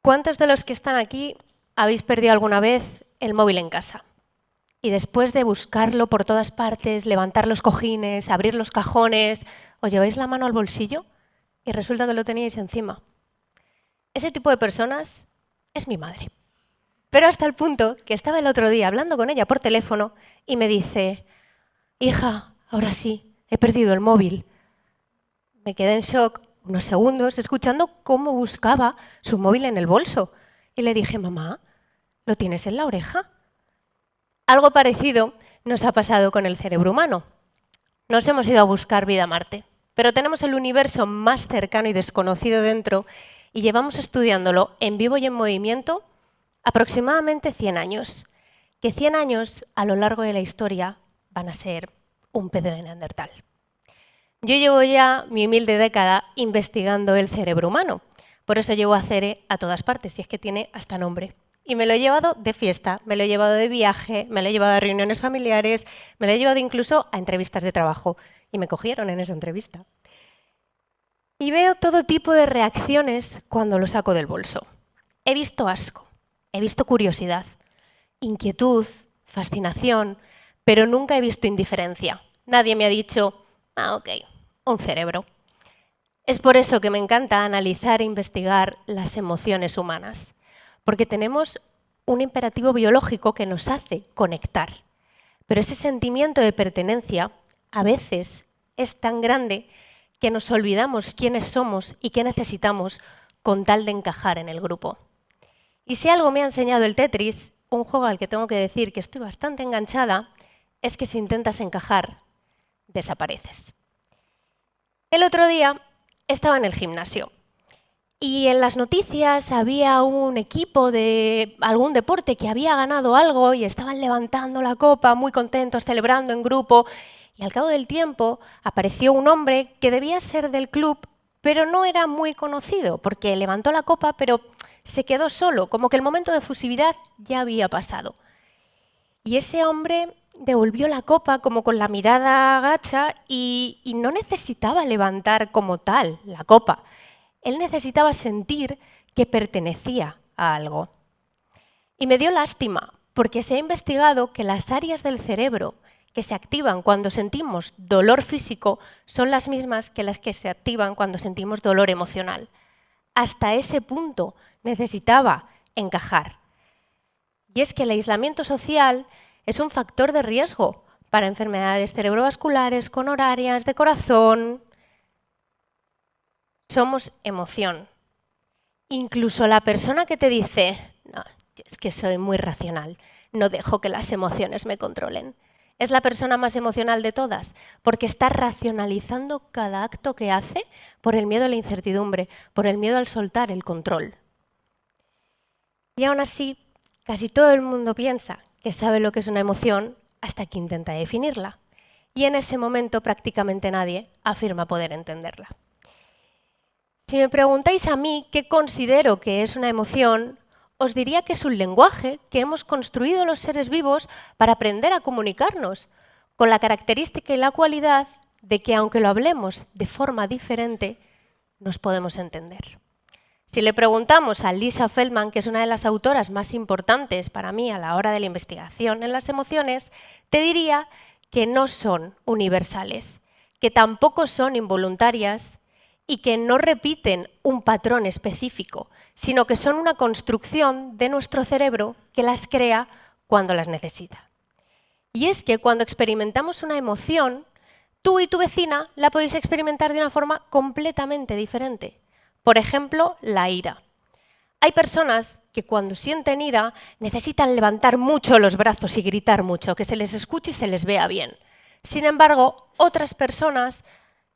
¿Cuántos de los que están aquí habéis perdido alguna vez el móvil en casa? Y después de buscarlo por todas partes, levantar los cojines, abrir los cajones, os lleváis la mano al bolsillo y resulta que lo teníais encima. Ese tipo de personas es mi madre. Pero hasta el punto que estaba el otro día hablando con ella por teléfono y me dice: hija, ahora sí, he perdido el móvil. Me quedé en shock unos segundos escuchando cómo buscaba su móvil en el bolso. Y le dije: mamá, ¿lo tienes en la oreja? Algo parecido nos ha pasado con el cerebro humano. Nos hemos ido a buscar vida a Marte, pero tenemos el universo más cercano y desconocido dentro y llevamos estudiándolo en vivo y en movimiento aproximadamente 100 años. Que 100 años a lo largo de la historia van a ser un pedo de Neandertal. Yo llevo ya mi humilde década investigando el cerebro humano. Por eso llevo a Cere a todas partes, y es que tiene hasta nombre. Y me lo he llevado de fiesta, me lo he llevado de viaje, me lo he llevado a reuniones familiares, me lo he llevado incluso a entrevistas de trabajo. Y me cogieron en esa entrevista. Y veo todo tipo de reacciones cuando lo saco del bolso. He visto asco, he visto curiosidad, inquietud, fascinación, pero nunca he visto indiferencia. Nadie me ha dicho: ah, ok, un cerebro. Es por eso que me encanta analizar e investigar las emociones humanas, porque tenemos un imperativo biológico que nos hace conectar. Pero ese sentimiento de pertenencia a veces es tan grande que nos olvidamos quiénes somos y qué necesitamos con tal de encajar en el grupo. Y si algo me ha enseñado el Tetris, un juego al que tengo que decir que estoy bastante enganchada, es que si intentas encajar, desapareces. El otro día estaba en el gimnasio y en las noticias había un equipo de algún deporte que había ganado algo y estaban levantando la copa, muy contentos, celebrando en grupo. Y al cabo del tiempo apareció un hombre que debía ser del club, pero no era muy conocido, porque levantó la copa, pero se quedó solo, como que el momento de efusividad ya había pasado. Y ese hombre devolvió la copa como con la mirada gacha y no necesitaba levantar como tal la copa. Él necesitaba sentir que pertenecía a algo. Y me dio lástima, porque se ha investigado que las áreas del cerebro que se activan cuando sentimos dolor físico son las mismas que las que se activan cuando sentimos dolor emocional. Hasta ese punto necesitaba encajar. Y es que el aislamiento social es un factor de riesgo para enfermedades cerebrovasculares, coronarias, de corazón. Somos emoción. Incluso la persona que te dice: no, es que soy muy racional, no dejo que las emociones me controlen, es la persona más emocional de todas, porque está racionalizando cada acto que hace por el miedo a la incertidumbre, por el miedo al soltar el control. Y aún así, casi todo el mundo piensa que sabe lo que es una emoción hasta que intenta definirla. Y en ese momento prácticamente nadie afirma poder entenderla. Si me preguntáis a mí qué considero que es una emoción, os diría que es un lenguaje que hemos construido los seres vivos para aprender a comunicarnos, con la característica y la cualidad de que aunque lo hablemos de forma diferente, nos podemos entender. Si le preguntamos a Lisa Feldman, que es una de las autoras más importantes para mí a la hora de la investigación en las emociones, te diría que no son universales, que tampoco son involuntarias y que no repiten un patrón específico, sino que son una construcción de nuestro cerebro que las crea cuando las necesita. Y es que cuando experimentamos una emoción, tú y tu vecina la podéis experimentar de una forma completamente diferente. Por ejemplo, la ira. Hay personas que cuando sienten ira necesitan levantar mucho los brazos y gritar mucho, que se les escuche y se les vea bien. Sin embargo, otras personas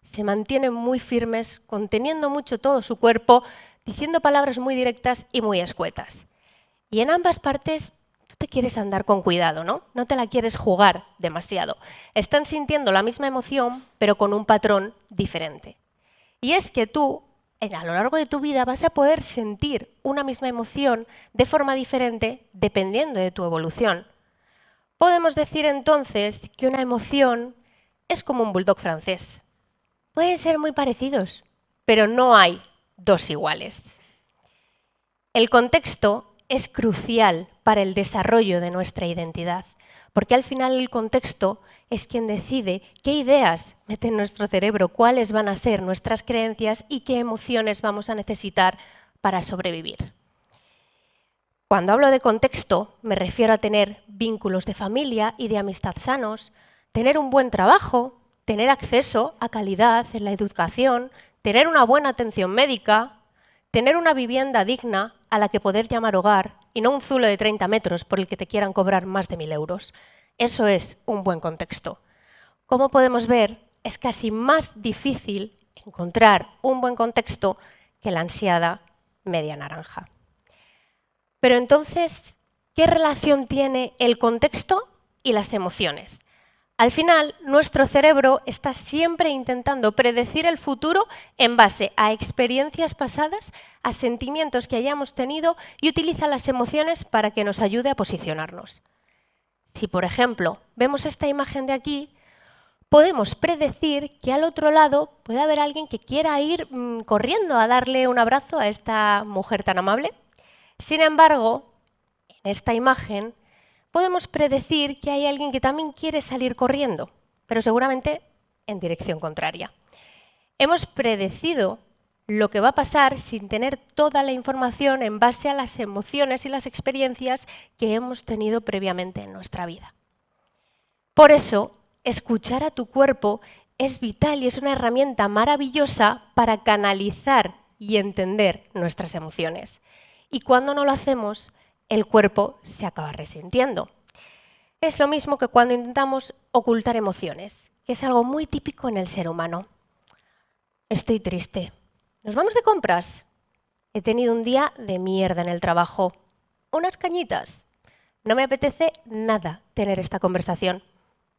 se mantienen muy firmes, conteniendo mucho todo su cuerpo, diciendo palabras muy directas y muy escuetas. Y en ambas partes tú te quieres andar con cuidado, ¿no? No te la quieres jugar demasiado. Están sintiendo la misma emoción, pero con un patrón diferente. Y es que tú, a lo largo de tu vida, vas a poder sentir una misma emoción de forma diferente dependiendo de tu evolución. Podemos decir entonces que una emoción es como un bulldog francés. Pueden ser muy parecidos, pero no hay dos iguales. El contexto es crucial para el desarrollo de nuestra identidad, porque al final el contexto es quien decide qué ideas mete en nuestro cerebro, cuáles van a ser nuestras creencias y qué emociones vamos a necesitar para sobrevivir. Cuando hablo de contexto, me refiero a tener vínculos de familia y de amistad sanos, tener un buen trabajo, tener acceso a calidad en la educación, tener una buena atención médica, tener una vivienda digna a la que poder llamar hogar y no un zulo de 30 metros por el que te quieran cobrar más de 1.000 euros. Eso es un buen contexto. Como podemos ver, es casi más difícil encontrar un buen contexto que la ansiada media naranja. Pero entonces, ¿qué relación tiene el contexto y las emociones? Al final, nuestro cerebro está siempre intentando predecir el futuro en base a experiencias pasadas, a sentimientos que hayamos tenido y utiliza las emociones para que nos ayude a posicionarnos. Si, por ejemplo, vemos esta imagen de aquí, podemos predecir que al otro lado puede haber alguien que quiera ir corriendo a darle un abrazo a esta mujer tan amable. Sin embargo, en esta imagen podemos predecir que hay alguien que también quiere salir corriendo, pero seguramente en dirección contraria. Hemos predecido lo que va a pasar sin tener toda la información en base a las emociones y las experiencias que hemos tenido previamente en nuestra vida. Por eso, escuchar a tu cuerpo es vital y es una herramienta maravillosa para canalizar y entender nuestras emociones. Y cuando no lo hacemos, el cuerpo se acaba resintiendo. Es lo mismo que cuando intentamos ocultar emociones, que es algo muy típico en el ser humano. Estoy triste. ¿Nos vamos de compras? He tenido un día de mierda en el trabajo. Unas cañitas. No me apetece nada tener esta conversación.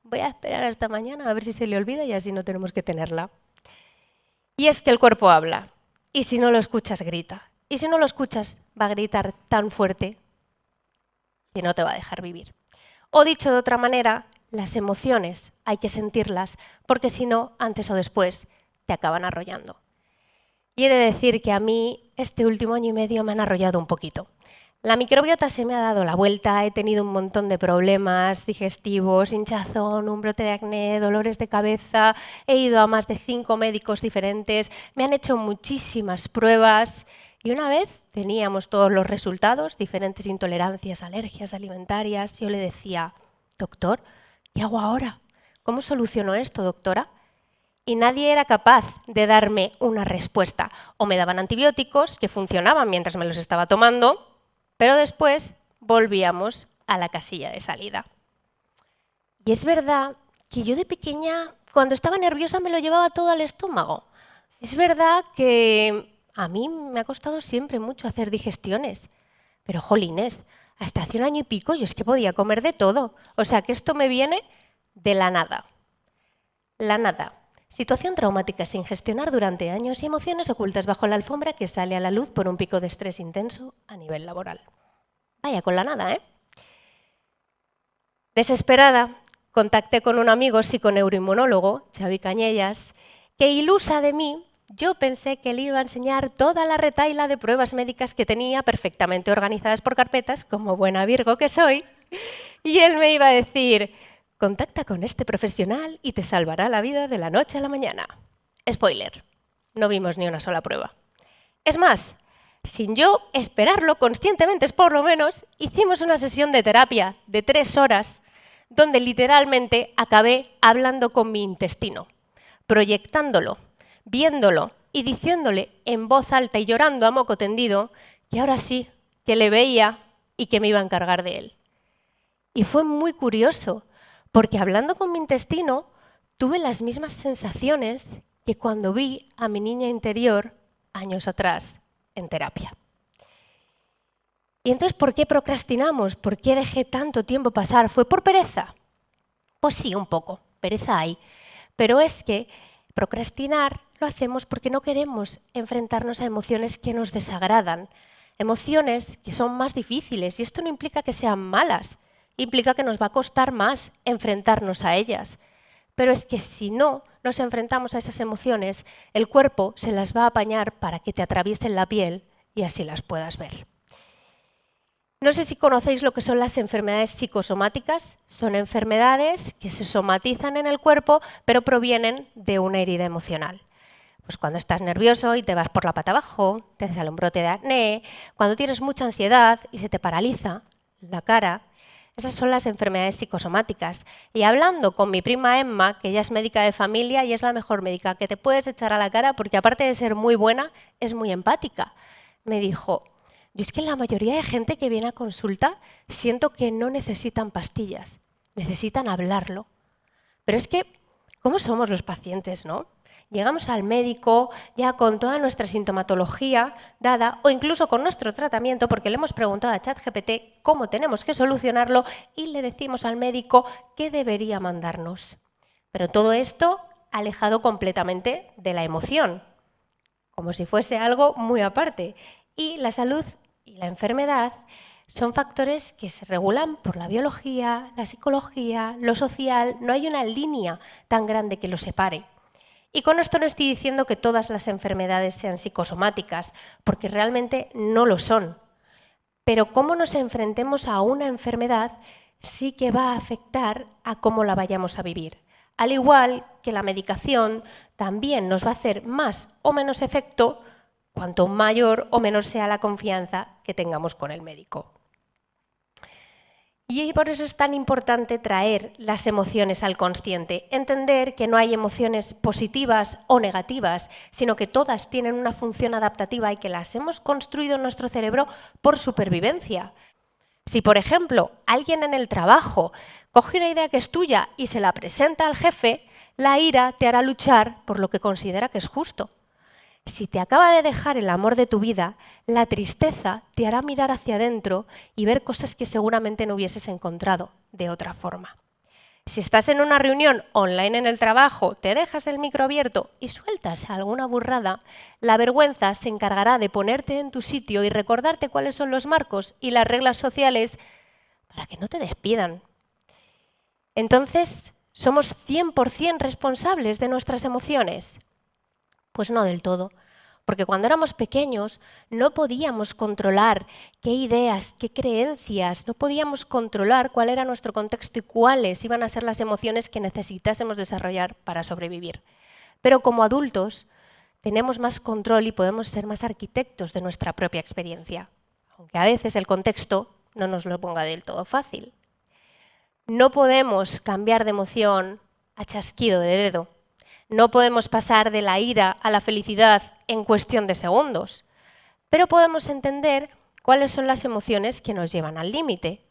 Voy a esperar hasta mañana a ver si se le olvida y así no tenemos que tenerla. Y es que el cuerpo habla. Y si no lo escuchas, grita. Y si no lo escuchas, va a gritar tan fuerte que no te va a dejar vivir. O dicho de otra manera, las emociones hay que sentirlas porque si no, antes o después, te acaban arrollando. Y he de decir que a mí este último año y medio me han arrollado un poquito. La microbiota se me ha dado la vuelta, he tenido un montón de problemas digestivos, hinchazón, un brote de acné, dolores de cabeza, he ido a más de 5 médicos diferentes, me han hecho muchísimas pruebas. Y una vez teníamos todos los resultados, diferentes intolerancias, alergias alimentarias, yo le decía, doctor, ¿qué hago ahora? ¿Cómo soluciono esto, doctora? Y nadie era capaz de darme una respuesta. O me daban antibióticos que funcionaban mientras me los estaba tomando, pero después volvíamos a la casilla de salida. Y es verdad que yo de pequeña, cuando estaba nerviosa, me lo llevaba todo al estómago. Es verdad que a mí me ha costado siempre mucho hacer digestiones, pero jolines, hasta hace un año y pico yo es que podía comer de todo. O sea que esto me viene de la nada. La nada. Situación traumática sin gestionar durante años y emociones ocultas bajo la alfombra que sale a la luz por un pico de estrés intenso a nivel laboral. Vaya con la nada, ¿eh? Desesperada, contacté con un amigo psiconeuroinmunólogo, Xavi Cañellas, que ilusa de mí, yo pensé que le iba a enseñar toda la retahíla de pruebas médicas que tenía perfectamente organizadas por carpetas, como buena Virgo que soy, y él me iba a decir, contacta con este profesional y te salvará la vida de la noche a la mañana. Spoiler, no vimos ni una sola prueba. Es más, sin yo esperarlo conscientemente, por lo menos, hicimos una sesión de terapia de 3 horas, donde literalmente acabé hablando con mi intestino, proyectándolo, viéndolo y diciéndole en voz alta y llorando a moco tendido que ahora sí, que le veía y que me iba a encargar de él. Y fue muy curioso, porque hablando con mi intestino tuve las mismas sensaciones que cuando vi a mi niña interior años atrás en terapia. Y entonces, ¿por qué procrastinamos? ¿Por qué dejé tanto tiempo pasar? ¿Fue por pereza? Pues sí, un poco, pereza hay. Pero es que procrastinar lo hacemos porque no queremos enfrentarnos a emociones que nos desagradan, emociones que son más difíciles. Y esto no implica que sean malas, implica que nos va a costar más enfrentarnos a ellas. Pero es que si no nos enfrentamos a esas emociones, el cuerpo se las va a apañar para que te atraviesen la piel y así las puedas ver. No sé si conocéis lo que son las enfermedades psicosomáticas. Son enfermedades que se somatizan en el cuerpo, pero provienen de una herida emocional. Pues cuando estás nervioso y te vas por la pata abajo, te sale un brote de acné, cuando tienes mucha ansiedad y se te paraliza la cara. Esas son las enfermedades psicosomáticas. Y hablando con mi prima Emma, que ella es médica de familia y es la mejor médica que te puedes echar a la cara, porque aparte de ser muy buena, es muy empática, me dijo: yo es que la mayoría de gente que viene a consulta siento que no necesitan pastillas, necesitan hablarlo. Pero es que, ¿cómo somos los pacientes, no? Llegamos al médico ya con toda nuestra sintomatología dada o incluso con nuestro tratamiento porque le hemos preguntado a ChatGPT cómo tenemos que solucionarlo y le decimos al médico qué debería mandarnos. Pero todo esto alejado completamente de la emoción, como si fuese algo muy aparte. Y la salud y la enfermedad son factores que se regulan por la biología, la psicología, lo social. No hay una línea tan grande que los separe. Y con esto no estoy diciendo que todas las enfermedades sean psicosomáticas, porque realmente no lo son. Pero cómo nos enfrentemos a una enfermedad sí que va a afectar a cómo la vayamos a vivir. Al igual que la medicación también nos va a hacer más o menos efecto cuanto mayor o menor sea la confianza que tengamos con el médico. Y por eso es tan importante traer las emociones al consciente, entender que no hay emociones positivas o negativas, sino que todas tienen una función adaptativa y que las hemos construido en nuestro cerebro por supervivencia. Si, por ejemplo, alguien en el trabajo coge una idea que es tuya y se la presenta al jefe, la ira te hará luchar por lo que considera que es justo. Si te acaba de dejar el amor de tu vida, la tristeza te hará mirar hacia adentro y ver cosas que seguramente no hubieses encontrado de otra forma. Si estás en una reunión online en el trabajo, te dejas el micro abierto y sueltas alguna burrada, la vergüenza se encargará de ponerte en tu sitio y recordarte cuáles son los marcos y las reglas sociales para que no te despidan. Entonces, ¿somos 100% responsables de nuestras emociones? Pues no del todo, porque cuando éramos pequeños no podíamos controlar qué ideas, qué creencias, no podíamos controlar cuál era nuestro contexto y cuáles iban a ser las emociones que necesitásemos desarrollar para sobrevivir. Pero como adultos tenemos más control y podemos ser más arquitectos de nuestra propia experiencia, aunque a veces el contexto no nos lo ponga del todo fácil. No podemos cambiar de emoción a chasquido de dedo. No podemos pasar de la ira a la felicidad en cuestión de segundos, pero podemos entender cuáles son las emociones que nos llevan al límite.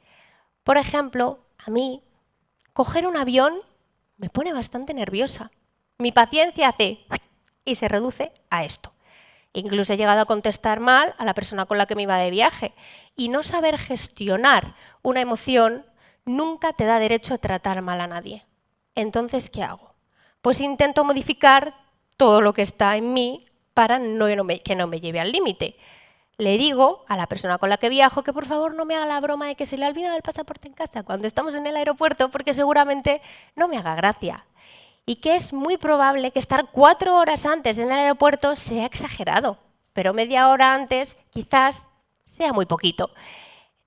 Por ejemplo, a mí, coger un avión me pone bastante nerviosa. Mi paciencia hace y se reduce a esto. Incluso he llegado a contestar mal a la persona con la que me iba de viaje. Y no saber gestionar una emoción nunca te da derecho a tratar mal a nadie. Entonces, ¿qué hago? Pues intento modificar todo lo que está en mí para que no me lleve al límite. Le digo a la persona con la que viajo que por favor no me haga la broma de que se le ha olvidado el pasaporte en casa cuando estamos en el aeropuerto, porque seguramente no me haga gracia. Y que es muy probable que estar 4 horas antes en el aeropuerto sea exagerado, pero media hora antes quizás sea muy poquito.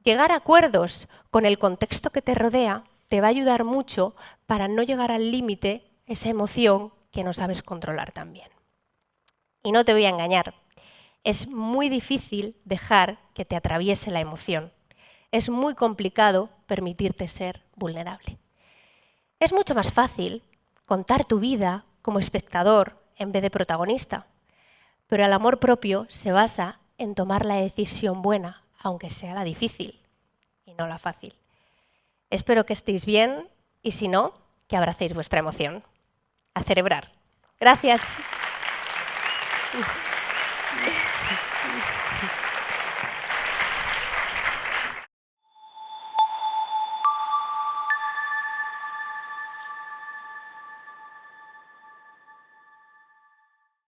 Llegar a acuerdos con el contexto que te rodea te va a ayudar mucho para no llegar al límite esa emoción que no sabes controlar también. Y no te voy a engañar, es muy difícil dejar que te atraviese la emoción. Es muy complicado permitirte ser vulnerable. Es mucho más fácil contar tu vida como espectador en vez de protagonista, pero el amor propio se basa en tomar la decisión buena, aunque sea la difícil y no la fácil. Espero que estéis bien y si no, que abracéis vuestra emoción. A celebrar. Gracias.